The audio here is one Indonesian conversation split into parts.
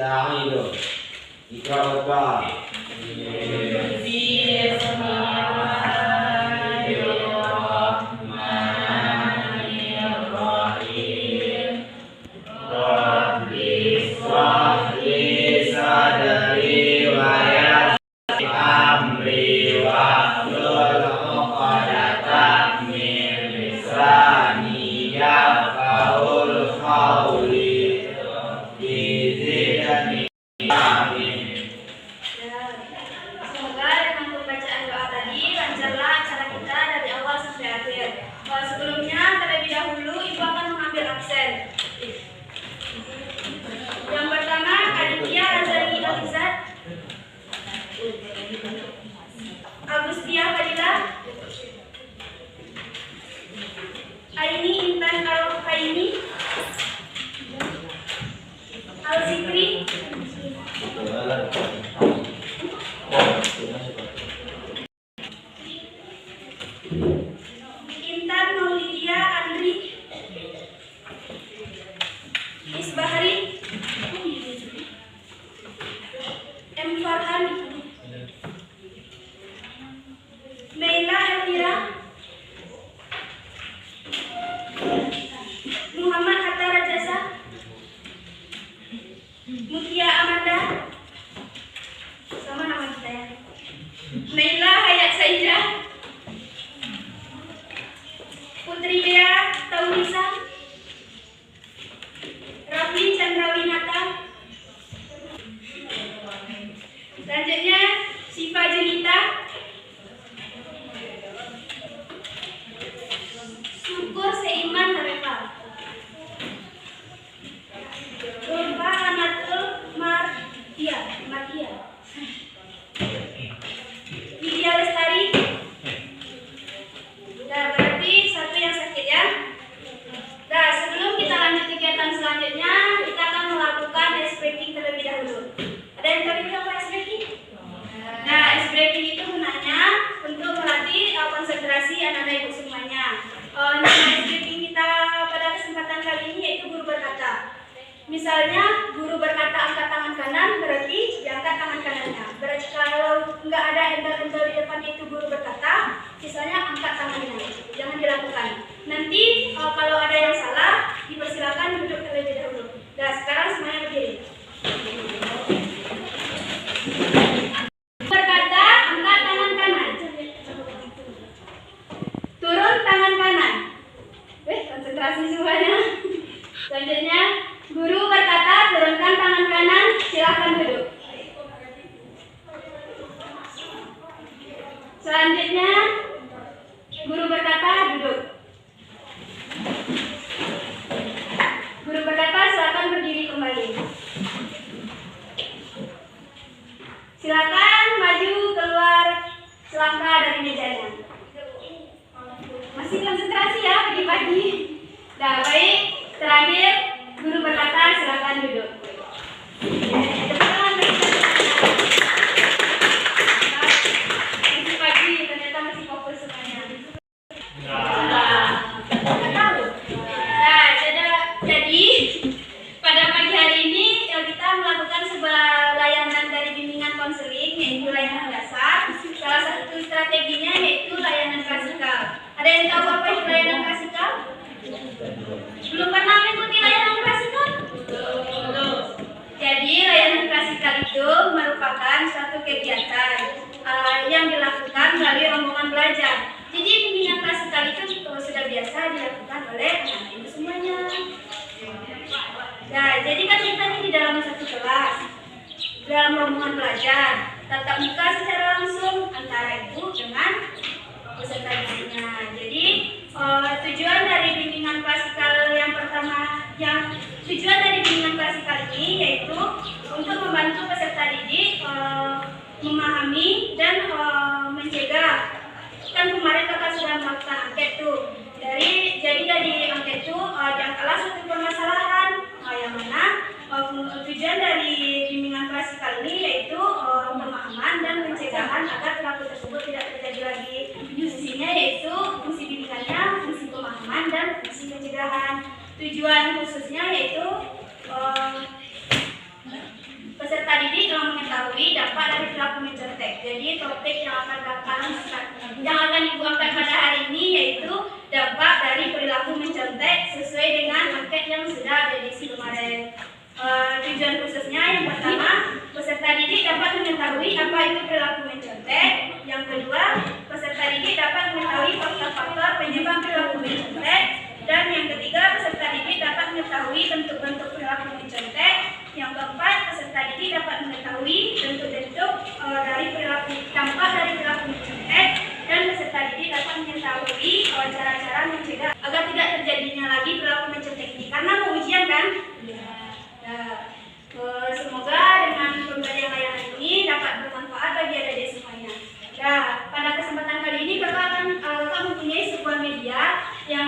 yang hidup. Ikra Bapak. Misalnya guru berkata angkat tangan kanan, berarti diangkat tangan kanannya. Berarti kalau nggak ada embel-embel di depan itu guru berkata, sisanya angkat tangannya. Jangan dilakukan. Nanti kalau ada yang salah, dipersilakan duduk terlebih dahulu. Nah, sekarang semuanya berdiri. Berkata angkat tangan kanan. Turun tangan kanan. Konsentrasi semuanya. Selanjutnya, guru berkata turunkan tangan kanan, silakan duduk. Selanjutnya, guru berkata duduk. Guru berkata silakan berdiri kembali. Silakan maju keluar selangkah dari mejanya. Masih konsentrasi ya pagi-pagi. Nah, baik. Terakhir, guru berkata silakan duduk. Masih pagi, ternyata masih fokus semuanya. Nah, jadi pada pagi hari ini kita melakukan sebuah layanan dari bimbingan konseling, yaitu layanan dasar. Salah satu strateginya yaitu layanan klasikal. Ada yang tahu apa itu layanan klasikal? Belum pernah mengikuti layanan klasikal? Jadi layanan klasikal itu merupakan suatu kegiatan yang dilakukan melalui rombongan belajar. Jadi bimbingan klasikal itu sudah biasa dilakukan oleh anak-anak itu semuanya. Nah, jadi kan kita ini di dalam satu kelas, dalam rombongan belajar, tatap muka secara langsung antara ibu dengan peserta didiknya. Jadi tujuan dari bimbingan klasikal tujuan dari bimbingan klasikal ini yaitu untuk membantu peserta didik memahami dan mencegah. Kan kemarin kakak sudah melakukan angket tuh. Jadi dari angket itu jangkalah suatu permasalahan yang mana tujuan dari bimbingan klasikal ini yaitu pemahaman dan pencegahan agar pelaku tersebut tidak terjadi lagi. Fungsinya yaitu fungsi bimbingannya, fungsi pemahaman dan fungsi pencegahan. Tujuan khususnya yaitu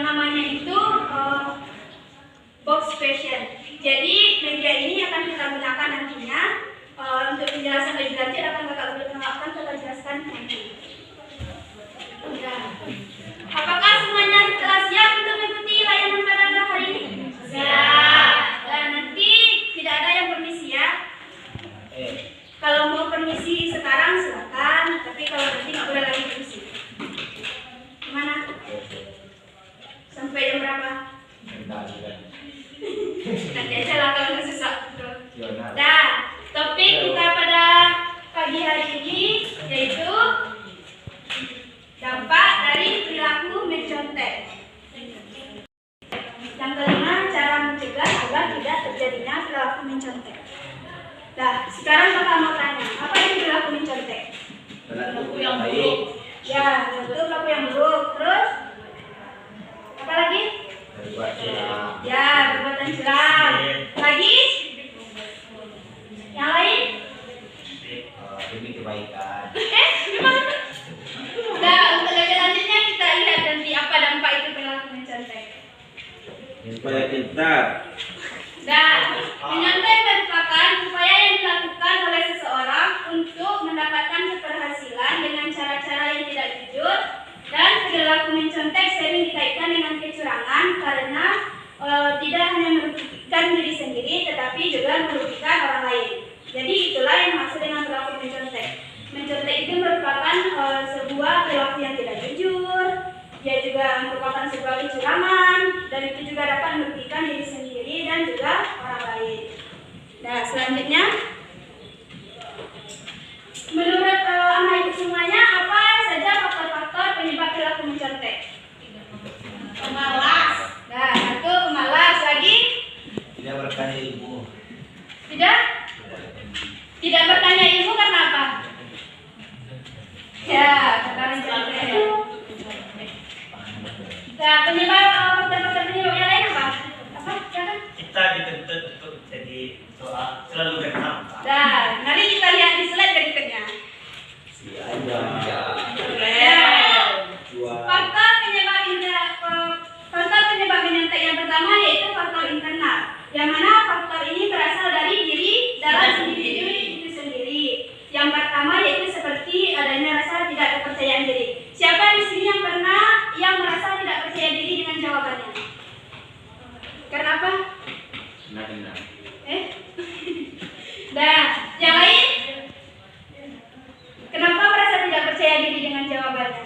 namanya itu box fashion. Jadi media ini akan kita gunakan nantinya untuk penjelasan lebih lanjut akan kita jelaskan nanti. Apakah semuanya telah siap untuk mengikuti layanan pada hari ini? Siap. Dan nanti tidak ada yang permisi ya. Kalau mau permisi sekarang silakan, tapi kalau nanti nggak boleh lagi permisi. Gimana? Sampai jam berapa? Nanti aja lah kalau nggak susah. Nah, topik kita pada pagi hari ini yaitu dampak dari perilaku mencontek. Yang kelima, cara mencegah agar tidak terjadinya perilaku mencontek. Nah, sekarang kita mau tanya, apa yang perilaku mencontek? Perilaku yang baik. Ya, itu perilaku yang buruk. Terus, apa lagi? Berbuat curang. Ya, perbuatan curang. Lagi? Yang lain? Demi kebaikan. Gimana? Nah, untuk lebih lanjutnya kita lihat nanti apa dampak itu perilaku mencontek. Supaya pintar. Nah, menyontek merupakan upaya yang dilakukan oleh seseorang untuk mendapatkan keberhasilan dengan cara-cara yang tidak jujur, dan perilaku mencontek sering dikaitkan dengan kecurangan karena tidak hanya merugikan diri sendiri tetapi juga merugikan orang lain. Jadi itulah yang maksud dengan perilaku mencontek. Mencontek itu merupakan sebuah perilaku yang tidak jujur, dia juga merupakan sebuah kecurangan, dan itu juga dapat merugikan diri sendiri dan juga orang lain. Nah, selanjutnya, menurut anak ibu semuanya, apa saja faktor-faktor penyebab perilaku mencontek? Pemalas. Nah, satu pemalas. Lagi? Tidak bertanya ilmu. Tidak bertanya ilmu karena apa? Ya, karena mencontek. Nah, penyebab faktor-faktor penyebab yang lain apa? Apa? Silakan. Kita dituntut untuk jadi soal selalu benar. Nah, mari kita lihat di slide berikutnya. Si aja. Faktor penyebab mencontek yang pertama yaitu faktor internal, yang mana faktor ini berasal dari diri dalam individu itu sendiri. Yang pertama yaitu seperti adanya rasa tidak kepercayaan diri. Siapa di sini yang merasa tidak percaya diri dengan jawabannya? Karena apa? Benar. Nah, yang lain? Kenapa merasa tidak percaya diri dengan jawabannya?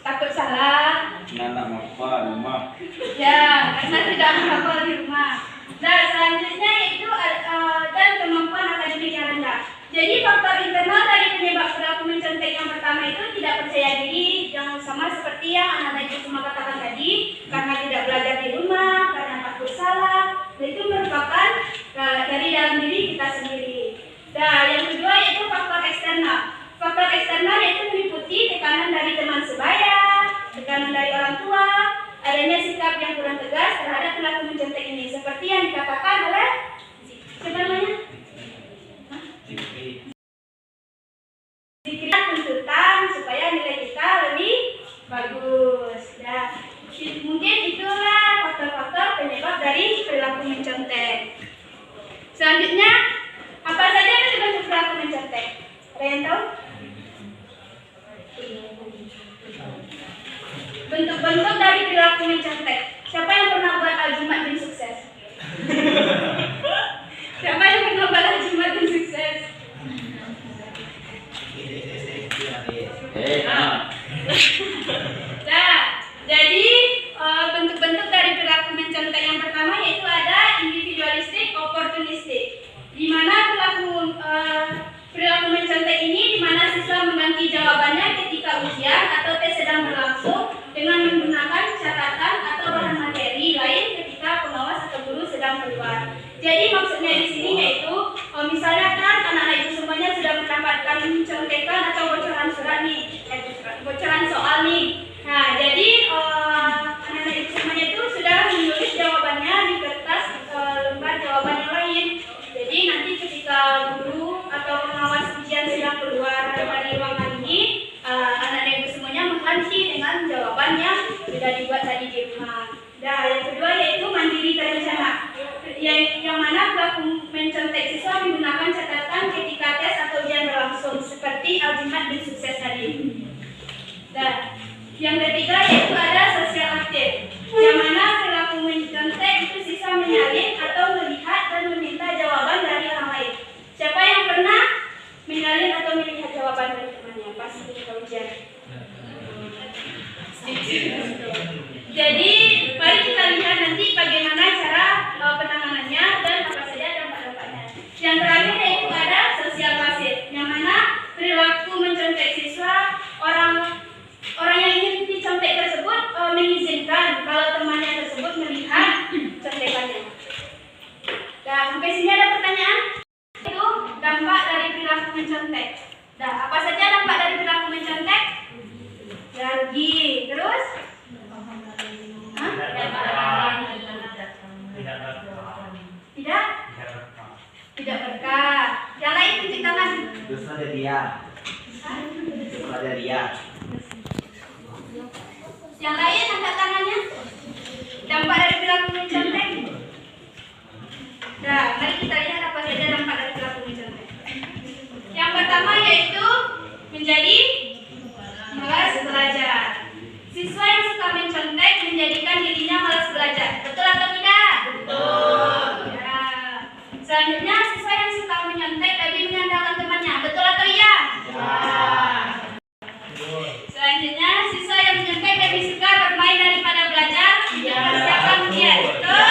Takut salah. Anak apa rumah? Ya, karena tidak menghafal di rumah. Nah, selanjutnya itu dan kemampuan akademik yang rendah. Jadi faktor internal dari penyebab perilaku mencontek yang pertama itu tidak percaya diri, yang sama seperti yang anak-anak itu semua katakan tadi, karena tidak belajar di rumah, karena takut salah. Dan itu merupakan dari dalam diri kita sendiri. Nah, yang kedua yaitu faktor eksternal. Faktor eksternal yaitu meliputi tekanan dari teman sebaya, tekanan dari orang tua, adanya sikap yang kurang tegas terhadap perilaku mencontek ini, seperti yang dikatakan oleh siapa namanya? Dikira tuntutan supaya nilai kita lebih bagus. Nah, mungkin itulah faktor-faktor penyebab dari perilaku mencontek. Selanjutnya, apa saja bentuk perilaku mencontek? Ada yang tahu? Bentuk-bentuk dari perilaku mencontek. Siapa yang pernah buat aljumat dan sukses? Siapa yang pernah buat aljumat dan sukses? Nah, jadi bentuk-bentuk dari perilaku mencontek yang pertama yaitu ada individualistik, oportunistik, di mana perilaku mencontek ini di mana siswa mengganti jawabannya ketika ujian atau tes sedang berlangsung dengan menggunakan catatan atau bahan materi lain ketika pengawas atau guru sedang keluar. Jadi maksudnya di sini yaitu misalnya kan anak-anak itu semuanya sudah mendapatkan contekan atau bocoran surat nih, bocoran soal nih. Nah, Yang ketiga yaitu ada sosial aktif, yang mana perilaku mencontek itu siswa menyalin atau melihat dan meminta jawaban dari orang lain. Siapa yang pernah menyalin atau melihat jawaban dari temannya pas ketika ujian? Jadi mari kita lihat nanti bagaimana cara penanganannya dan apa saja dampak-dampaknya. Yang terakhir yaitu ada sosial pasif, yang mana perilaku mencontek siswa, orang yang ingin dicontek tersebut mengizinkan kalau temannya tersebut melihat contekannya. Nah, sampai sini ada pertanyaan? Itu dampak dari perilaku mencontek. Nah, apa saja dampak dari perilaku mencontek? Lagi, terus? Hah? Tidak berkah. Yang lain tunjuk tangan. Terus ada dia. Ada dia. Yang lain angkat tangannya. Dampak dari perilaku mencontek. Nah, mari kita lihat apa saja dampak dari perilaku mencontek. Yang pertama yaitu menjadi malas belajar. Siswa yang suka mencontek menjadikan dirinya malas belajar. Betul atau tidak? Betul. Ya. Selanjutnya siswa yang suka menyontek lebih mengandalkan temannya. Betul atau iya? Ya. Selanjutnya siswa yang menyontek lebih suka bermain daripada belajar. Ya. Siapa kemudian? Betul.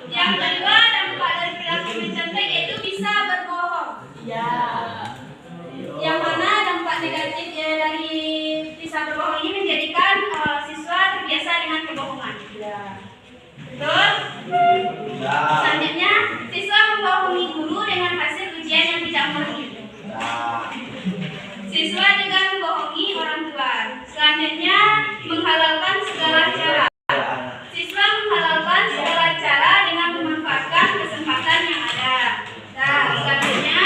Yang kedua dampak dari perilaku mencontek yaitu bisa berbohong. Ya. Yang mana dampak negatif dari bisa berbohong ini menjadikan siswa terbiasa dengan kebohongan. Ya. Betul? Ya. Selanjutnya, siswa membohongi guru dengan hasil ujian yang tidak murni. Ya. Siswa juga membohongi orang tua. Selanjutnya, menghalalkan segala cara. Siswa menghalalkan segala cara dengan memanfaatkan kesempatan yang ada. Nah, selanjutnya,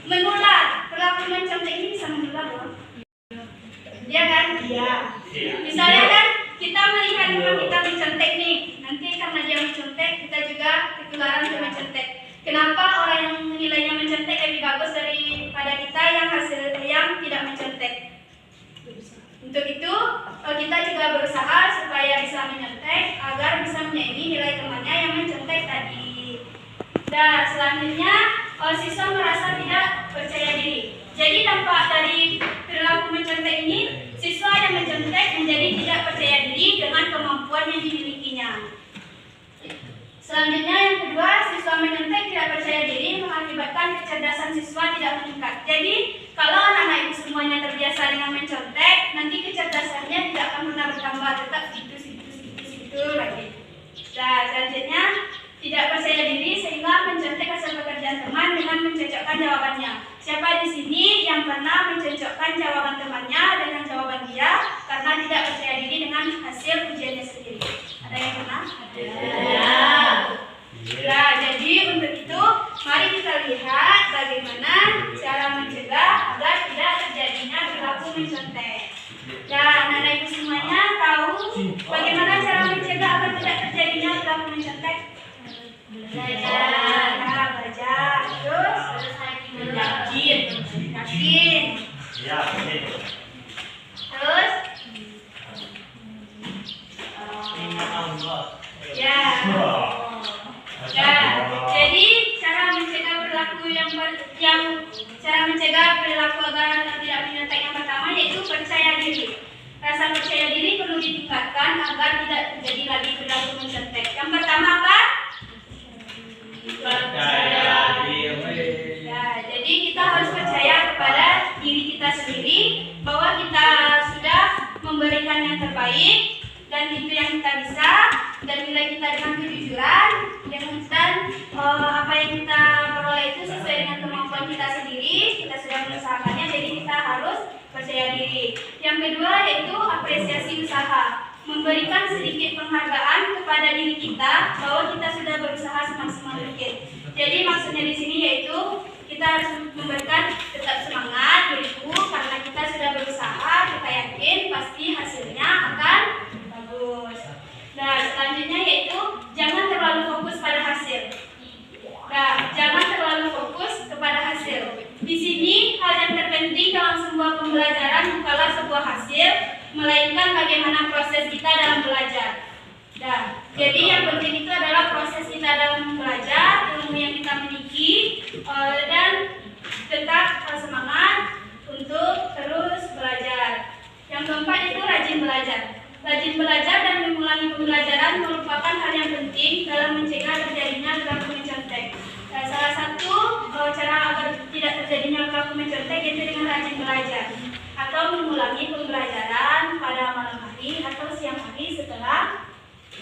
menular. Perilaku mencontek ini bisa menular, loh. Iya kan? Iya. Misalnya kan, kita melihat teman kita mencontek nih. Nanti karena dia mencontek, kita juga ketularan untuk mencontek. Kenapa orang yang menilainya mencontek lebih bagus daripada kita yang tidak mencontek? Untuk itu, kita juga berusaha supaya bisa mencontek agar bisa menyaingi nilai temannya yang mencontek tadi. Dan selanjutnya, siswa merasa tidak percaya diri. Jadi dampak dari perilaku mencontek ini, siswa yang mencontek menjadi tidak percaya diri dengan kemampuan yang dimilikinya. Selanjutnya yang kedua, siswa menyontek tidak percaya diri mengakibatkan kecerdasan siswa tidak meningkat. Jadi kalau anak-anak itu semuanya terbiasa dengan mencontek, nanti kecerdasannya tidak akan pernah bertambah, tetap situ lagi. Nah, selanjutnya tidak percaya diri sehingga mencontek hasil pekerjaan teman dengan mencocokkan jawabannya. Siapa di sini yang pernah mencocokkan jawaban temannya dengan jawaban dia karena tidak percaya diri dengan hasil ujiannya sendiri? Ada yang pernah? Ada. Nah, jadi untuk itu mari kita lihat bagaimana cara mencegah agar tidak terjadinya perilaku mencontek. Nah, anak-anak ibu semuanya tahu bagaimana cara mencegah agar tidak terjadinya perilaku mencontek? Belajar. Nah, belajar. Terus yakin. Ya, Terus ya. Jadi cara mencegah perilaku cara mencegah perilaku agar tidak menyontek yang pertama yaitu percaya diri. Rasa percaya diri perlu ditingkatkan agar tidak terjadi lagi perilaku mencontek. Yang pertama apa? Percaya diri. Ya, jadi kita harus percaya kepada diri kita sendiri bahwa kita sudah memberikan yang terbaik dan itu yang kita bisa, dan nilai kita dengan kejujuran dan apa yang kita peroleh itu sesuai dengan kemampuan kita sendiri. Kita sudah mengusahakannya, jadi kita harus percaya diri. Yang kedua yaitu apresiasi usaha, memberikan sedikit penghargaan kepada diri kita bahwa kita sudah berusaha semaksimal mungkin. Jadi maksudnya di sini yaitu kita harus memberikan tetap semangat diriku karena kita sudah berusaha, kita yakin pasti hasilnya akan bagus. Nah, selanjutnya yaitu jangan terlalu fokus pada hasil. Nah, jangan terlalu fokus kepada hasil. Di sini hal yang terpenting dalam sebuah pembelajaran melainkan bagaimana proses kita dalam belajar. Dan jadi yang penting itu adalah proses kita dalam belajar, ilmu yang kita miliki, dan tetap semangat untuk terus belajar. Yang keempat itu rajin belajar. Rajin belajar dan mengulangi pembelajaran merupakan hal yang penting dalam mencegah terjadinya perilaku mencontek. Salah satu cara agar tidak terjadinya perilaku mencontek yaitu dengan rajin belajar atau mengulangi pembelajaran pada malam hari atau siang hari setelah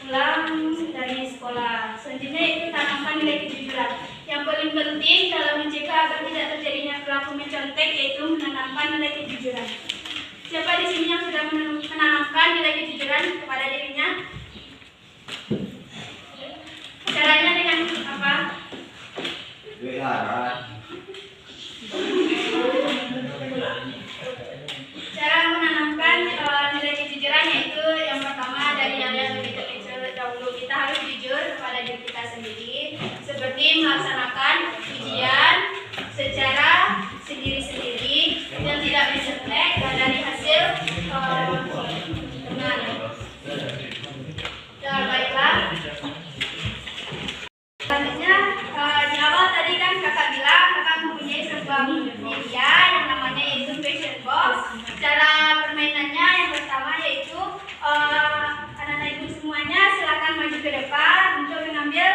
pulang dari sekolah. Selanjutnya itu tanamkan nilai kejujuran. Yang paling penting dalam mencegah agar tidak terjadinya perilaku mencontek yaitu menanamkan nilai kejujuran. Siapa di sini yang sudah menanamkan nilai kejujuran kepada dirinya? Caranya dengan apa? Cara menanamkan nilai kejujuran yaitu yang pertama dari yang lebih kecil dahulu, kita harus jujur kepada diri kita sendiri, seperti melaksanakan ujian secara sendiri-sendiri dan tidak disetek dari hasil benar. Ya, baiklah. Selanjutnya di awal tadi kan kakak bilang kakak mempunyai sebuah media yang namanya yaitu fashion box. Cara permainannya yang pertama yaitu anak-anak ibu semuanya silakan maju ke depan untuk mengambil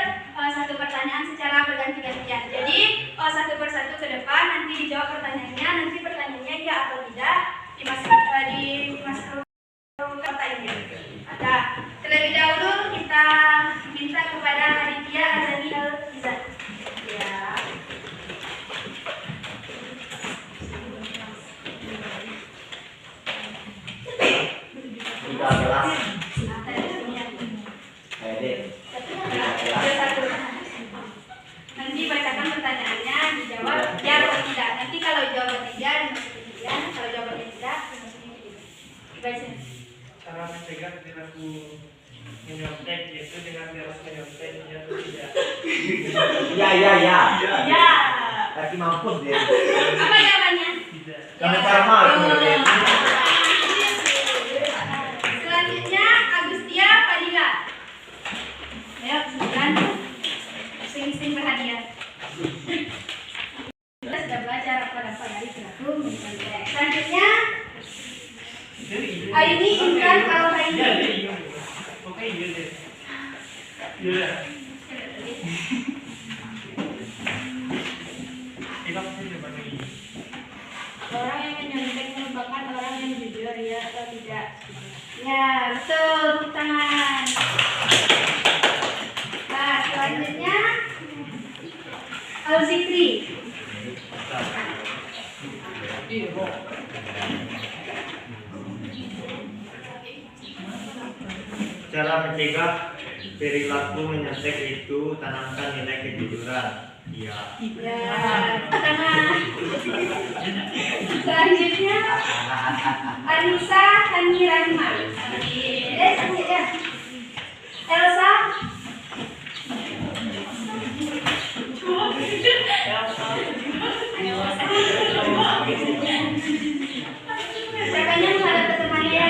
satu pertanyaan secara berganti-gantian. Jadi satu persatu ke depan, nanti dijawab pertanyaannya, nanti pertanyaannya ya atau tidak dimasukkan kata ini. Ada. Terlebih dahulu kita minta kepada Aditya Azani Al-Izat. Ya. Udah kelas. Nanti bacakan pertanyaannya, dijawab ya atau tidak. Nanti kalau jawaban tidak dimasukin pilihan, kalau jawabannya tidak dimasukin pilihan. Dibaca. Cara mencegah perilaku menyontek yaitu dengan terus menyontek ya atau tidak. Ya. Ya. Tapi mampus dia. Apa jawabannya? Tidak. Karena cara malu. Selanjutnya Agustia Fadila. Ayo, silakan. Sing-sing berhadiah. Kita sudah belajar apa dari perilaku mencontek. Selanjutnya Aini Intan Al-Haini. Oke, iya deh. Iya. Kita mesti coba lagi. Orang yang menyontek merupakan orang yang jujur ya atau tidak? Ya, betul. Tepuk tangan. Nah, selanjutnya Al-Zikri. Cara mencegah perilaku menyontek itu tanamkan nilai kejujuran. Iya. Ya, tepuk tangan. Selanjutnya Anissa Hanirahma. Elsa. Siapanya menghadap ke temannya ya.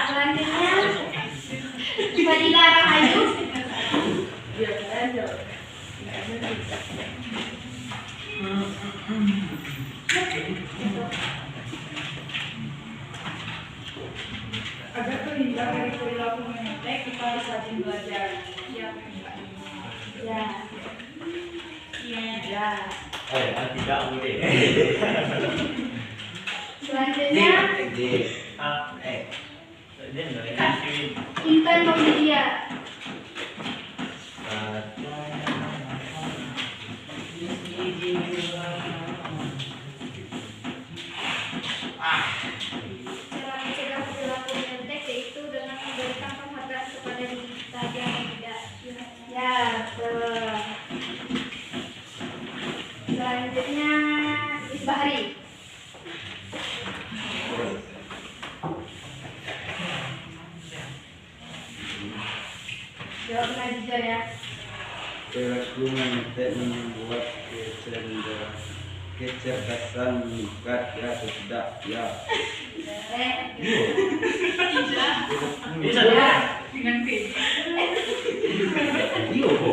Selanjutnya Fadila Rahayu. Agar terhindar dari perilaku menyentek, kita harus rajin belajar. Ya. Tidak boleh. Selanjutnya Intan Romedia. Cara mencegah perilaku menyentek yaitu dengan memberikan penghargaan kepada diri kita yang tidak. Ya, betul. Selanjutnya Isbahri. jujur ya. Perilaku menyontek membuat kecerdasan meningkat ya atau tidak ya. Bisa Ya, dengan P. Iya bu,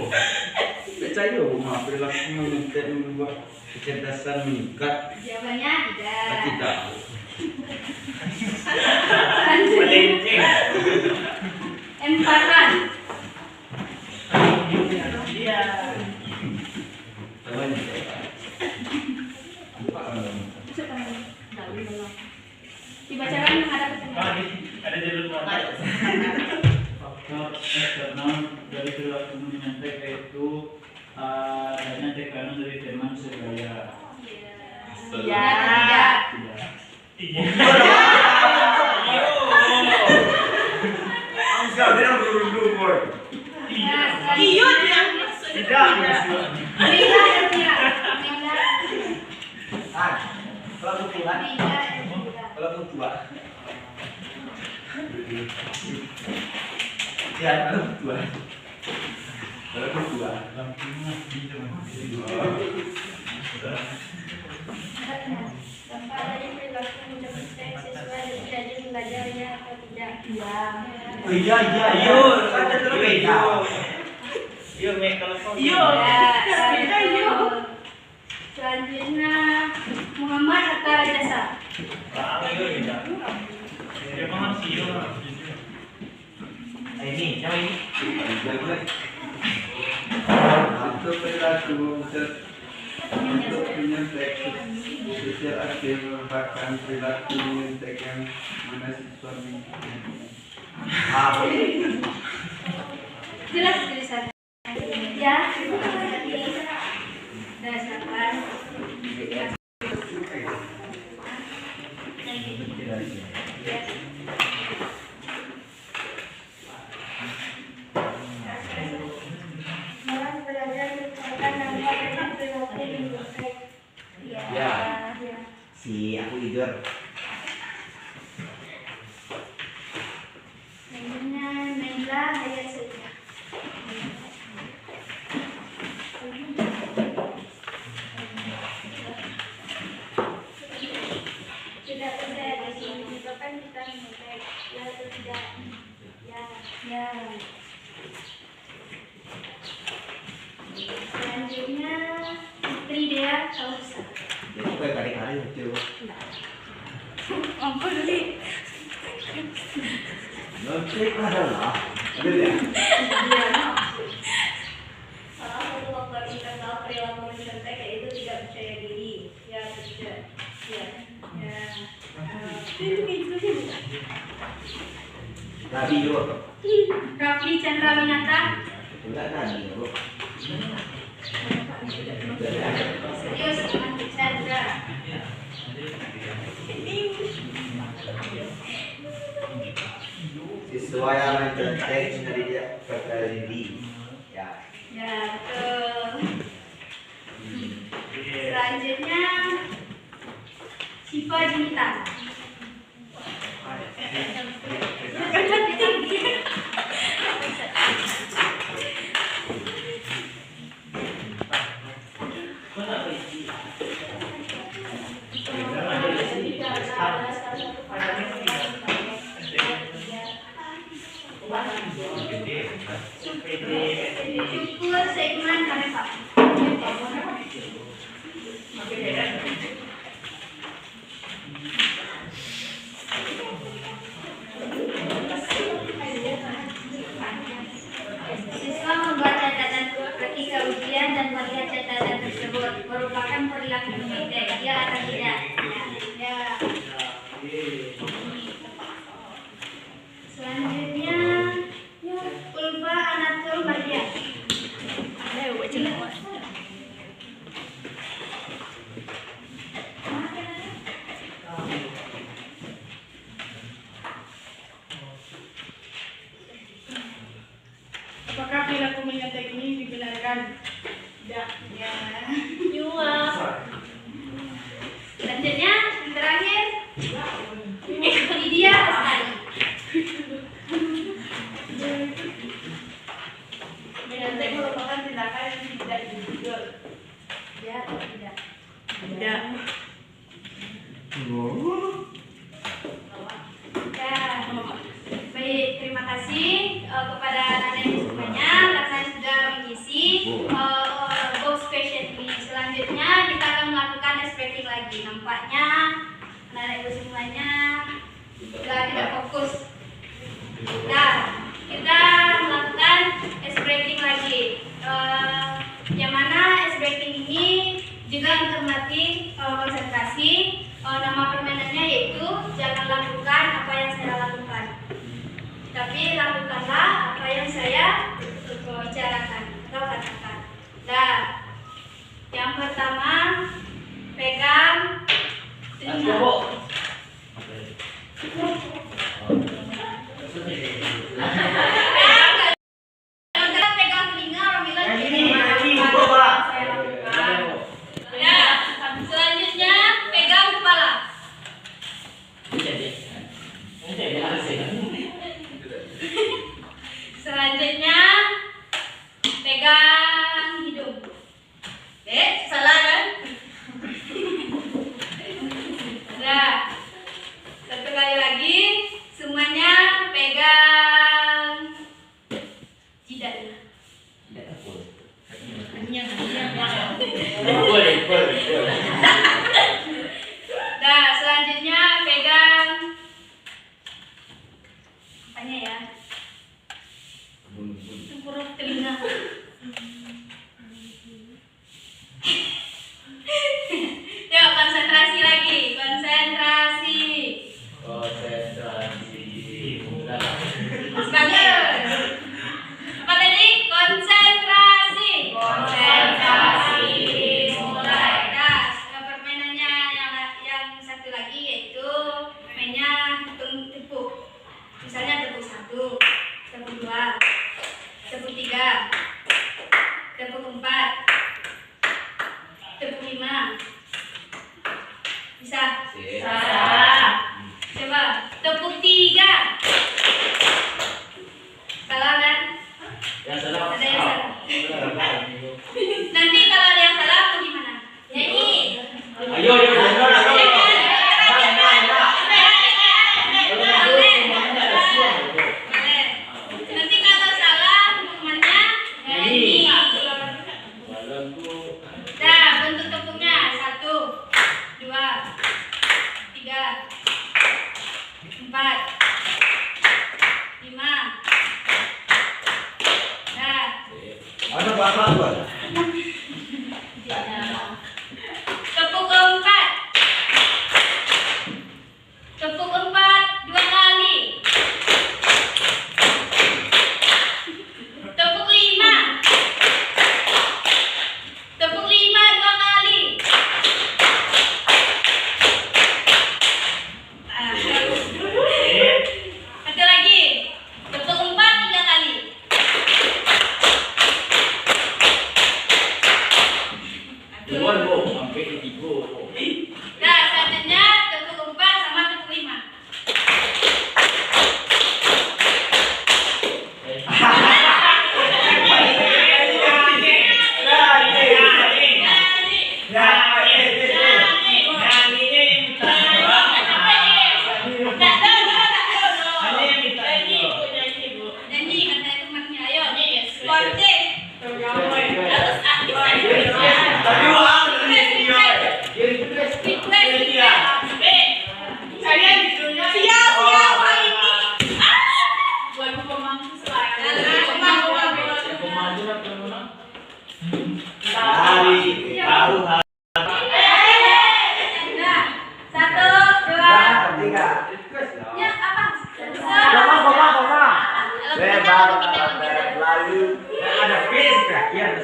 percaya bu mah perilaku menyontek membuat kecerdasan meningkat Jawabannya tidak. tidak. Empatan. Iya. Tahu ni. Dibacakan menghadap ke Oh, ada jalur mana? Faktor eksternal dari perilaku menyontek yaitu adanya tekanan dari teman sebaya. Ya, tidak. Tidak. Angsa dia berundung boy. Iya, Tidak. Mila dan Mila. Mila. Ah, kalau aku tua, Mila dan Mila. kalau aku tua. Ya, kalau aku tua. Kalau aku tua. Dampak dari perilaku menyontek siswa dan belajar belajarnya atau tidak? Iya. Oh iya iya iya. Kan terus beda. Iya, Mek, kalau kau. Ya, selanjutnya Muhammad Hatta Rajasa. Iya. Ya, memang sih, Ini, siapa ini? Untuk perilaku untuk menyontek sosial aktif merupakan perilaku menyontek yang mana siswa Jelas tulisan. Ya. Dasarkan. Orang belajar merupakan dampak dari perilaku menyontek. Ya. Si aku tidur. Selanjutnya Naila Hayat Setia. Tidak percaya diri menyebabkan kita menyontek. Ya atau tidak? Ya. Ya. Selanjutnya Putri Dea Kausa. Jadi kau kali-kali lucu. Ampun tadi. Nontek adalah, ada ya? Salah satu faktor internal perilaku menyontek yaitu tidak percaya diri. Ya atau tidak? Ya. Ya. Nabi yo. Rafli Chandra Winata. Enggak nabi yo. Serius Rafli Chandra. Siswa yang mencontek dari dia percaya diri. Ya. Ya, betul. Selanjutnya Siva Junita. Syukur Segman Karepa. Siswa membuat catatan ketika ujian dan melihat catatan tersebut merupakan perilaku menyontek. Ya atau tidak? Ya. Selanjutnya Ulfa Anatul Bahya. Apakah perilaku menyontek ini dibenarkan? Tidak. Ya. Selanjutnya yang terakhir Lydia Astari. Ya. Baik, terima kasih kepada anak-anak semuanya karena saya sudah mengisi box question ini. Selanjutnya kita akan melakukan expressing lagi. Nampaknya anak-anak semuanya sudah tidak fokus. Nah, kita melakukan expressing lagi. Yang mana expressing ini juga mencermati konsentrasi. Nama permainannya yaitu jangan lakukan apa yang saya lakukan, tapi lakukanlah apa yang saya bicarakan atau katakan. Nah, yang pertama pegang telinga. Pegang telinga apabila saya lakukan. Ya, selanjutnya pegang kepala. Selanjutnya pegang hidung. Salah kan? Nah, satu kali lagi semuanya pegang jidatnya. Nah, selanjutnya pegang apanya ya? Tengkorak telinga. Yuk, konsentrasi lagi. Konsentrasi. Bagus. Apa tadi? Konsentrasi. Konsentrasi. Mulai. Nah, permainannya yang satu lagi yaitu mainnya hitung tepuk. Misalnya tepuk 1, tepuk 2, tepuk 3, tepuk 4, tepuk 5. Bisa? Bisa. Coba tepuk 3. Salah kan? Ada yang salah. Nanti kalau ada yang salah apa gimana? Nyanyi. Ayo. Nanti kalau salah hukumannya nyanyi. Nah, bentuk tepuknya 1, 2, 3, 4, 5. Nah, Ada berapa? tepuk 4. Tepuk 4 2 kali. Tepuk 5. Tepuk 5 2 kali. Satu lagi. Tepuk 4 3 kali. Nah, selanjutnya tepuk 4 sama tepuk 5. Nyanyi kata temannya, ayo. Sportif. Ada face terakhir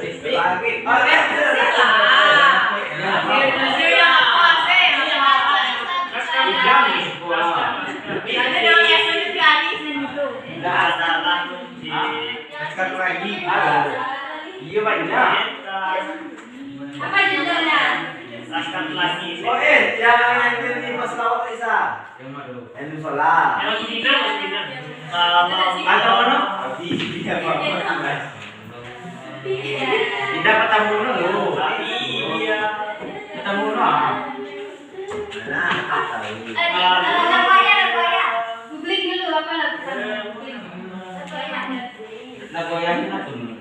lagi. Iya banyak. Apa judulnya? Oh jangan ini pas lawat Isa. Yang mana? Yang salah. Ada mana? Iya Pak. Tidak ketemu dulu. Iya. Ketemu dulu. Nah, tahu. Ada buaya. Googling Kita goyangin apa nih?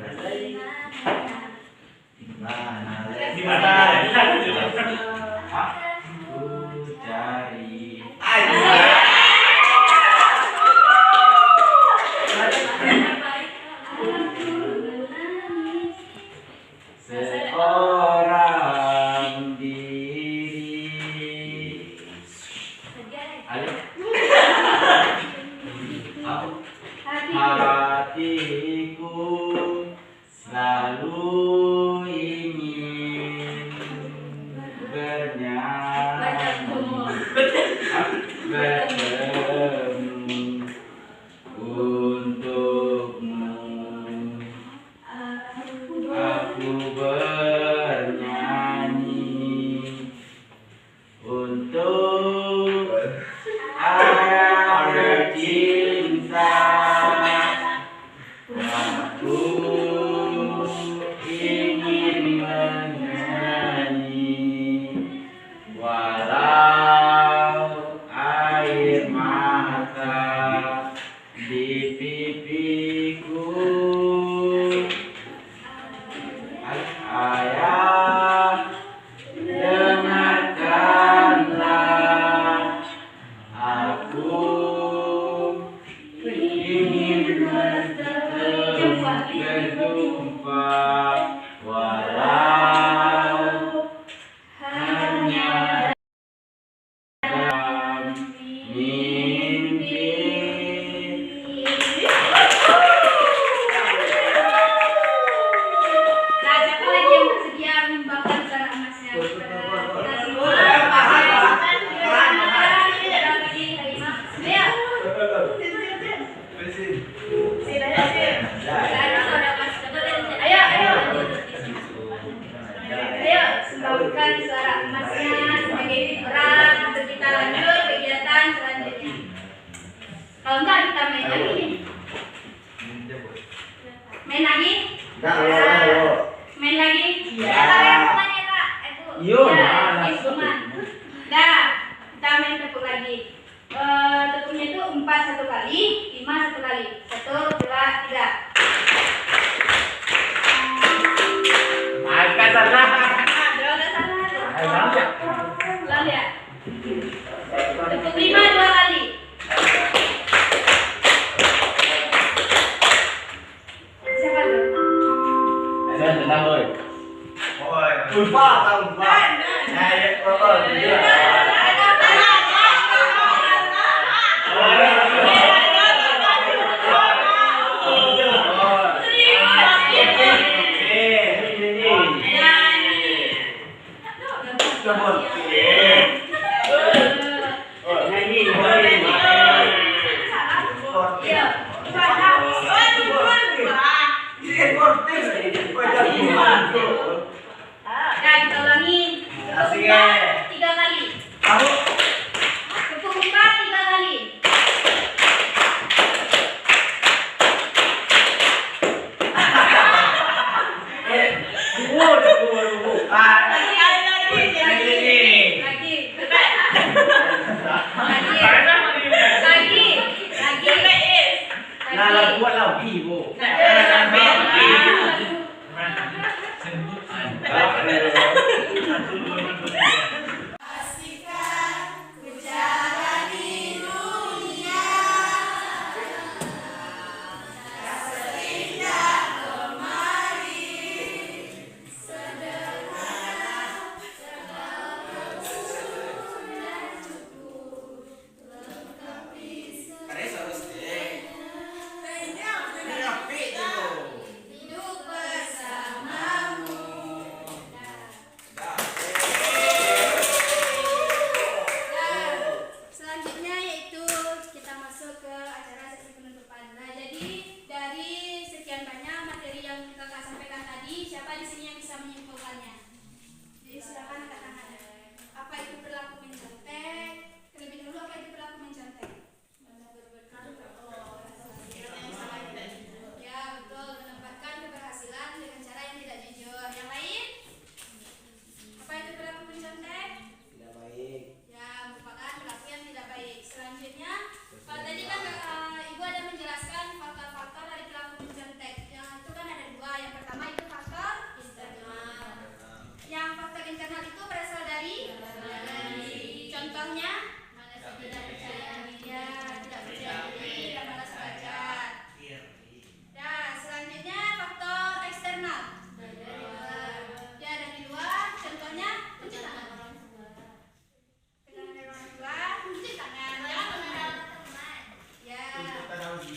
Di mana? Aku cari seorang diri. Ayo. Hatiku selalu ingin bernyanyi bertemu untukmu. Aku bernyanyi untuk air cinta. Aku ingin menyanyi walau air mata di pipiku. Ayah, dengarkanlah aku ingin berjumpa walau hanya dalam mimpi. Nah, siapa lagi yang bersedia menyumbangkan suara emasnya kepada kita semua? Ayo, sumbangkan suara emasnya sebagai peran untuk kita lanjut kegiatan selanjutnya. Kalau enggak kita main lagi nih. Main lagi? Main lagi? Iya. Kalian semuanya, Kak. Iya, Ya, langsung. hitungan. Nah, kita main tepuk lagi. Tepuknya itu 4 satu kali, 5 satu kali. 1, 2, 3. Angkat sana. Udah salah. Ulang ya. Tepuk 5 2 kali. Siapa tuh? Saya tenang, boy. Ya, kita ulangi. Tepuk 4 3 kali. Tepuk 4 3 kali. Nah, buat lagi, Bu. Tapi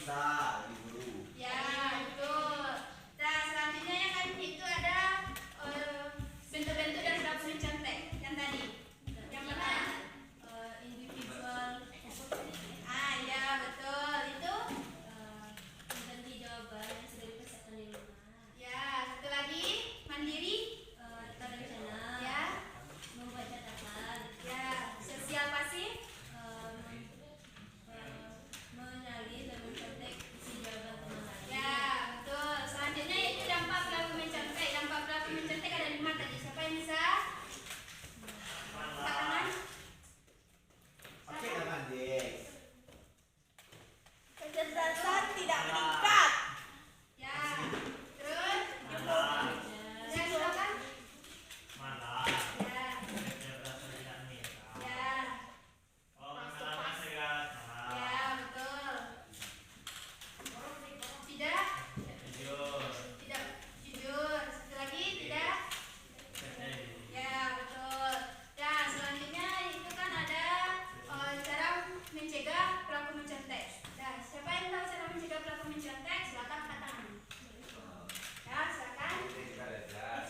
bisa lebih dulu. Ya, betul. Nah, selanjutnya ya kan itu ada bentuk-bentuk dan perilaku mencontek yang tadi. Yang mana? Individual. Ya betul. Itu Mengganti jawaban yang sudah dipersiapkan di rumah. ya, satu lagi mandiri. Terencana. Ya, Membuat catatan. ya, sosial pasif. Mengenali dan mencontek isi jawaban teman lain. Ya, betul. Selanjutnya yaitu dampak perilaku mencontek. Dampak perilaku mencontek ada 5 tadi. Siapa yang bisa? Angkat tangan. Oke, teman Dex. Kecerdasan tidak meningkat. Ya. Terus? Ya, silakan. Malah. Ya. Kecerdasan tidak meningkat. Ya. Oh, masalahnya sehat. Ya, betul. Tidak? Jujur. Tidak jujur. Satu lagi tidak? Ya, betul. Ya, selanjutnya itu kan ada cara mencegah pelaku mencontek. Nah, siapa yang tahu cara mencegah pelaku mencontek? Silakan angkat tangan. Ya, silakan.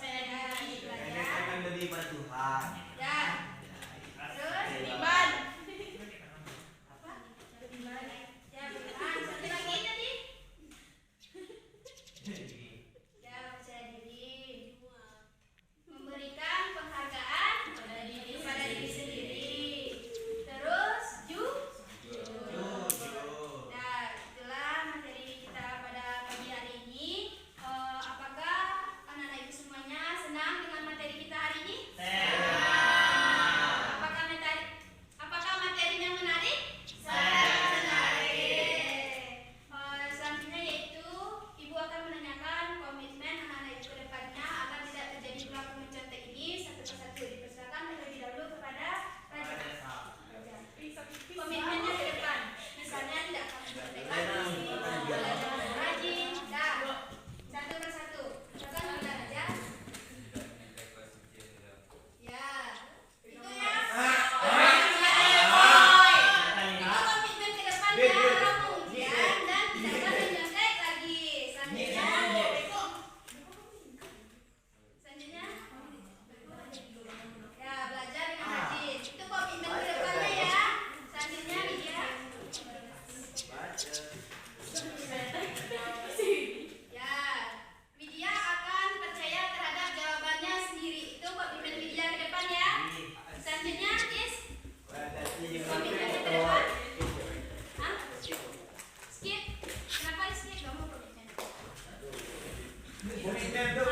Ya, belajar. Akan lebih pada Tuhan. Ya. Terus Iman. apa? Ya, betul. Satu lagi tadi. Ya, percaya diri. Memberikan penghargaan kepada diri sendiri. Terus Nah, itulah materi kita pada pagi hari ini. Apakah anak-anak ibu semuanya senang dengan materi kita hari ini? Apakah materinya menarik? Sangat menarik. Selanjutnya yaitu ibu akan menanyakan komitmen anak-anak ibu ke depannya agar tidak terjadi pelaku mencontek ini satu persatu. Dipersilakan terlebih dahulu kepada Raja. Komitmennya ke depan. Misalnya tidak akan mencontek lagi, belajar rajin. Dah. Satu persatu. Silakan kepada Raja. Ya. Itu ya. Itu komitmen ke depannya kamu ujian dan tidak akan mencontek lagi. Selanjutnya. Selanjutnya. Ya, belajar dengan rajin. Itu komitmen ke depannya ya. Selanjutnya Widya. Ya, Widya akan percaya terhadap jawabannya sendiri. Itu komitmen Widya ke depan ya. Selanjutnya Is. Komitmennya ke depan. Hah? Skip. Kenapa di skip? Gak mau komitmen. Komitmen tuh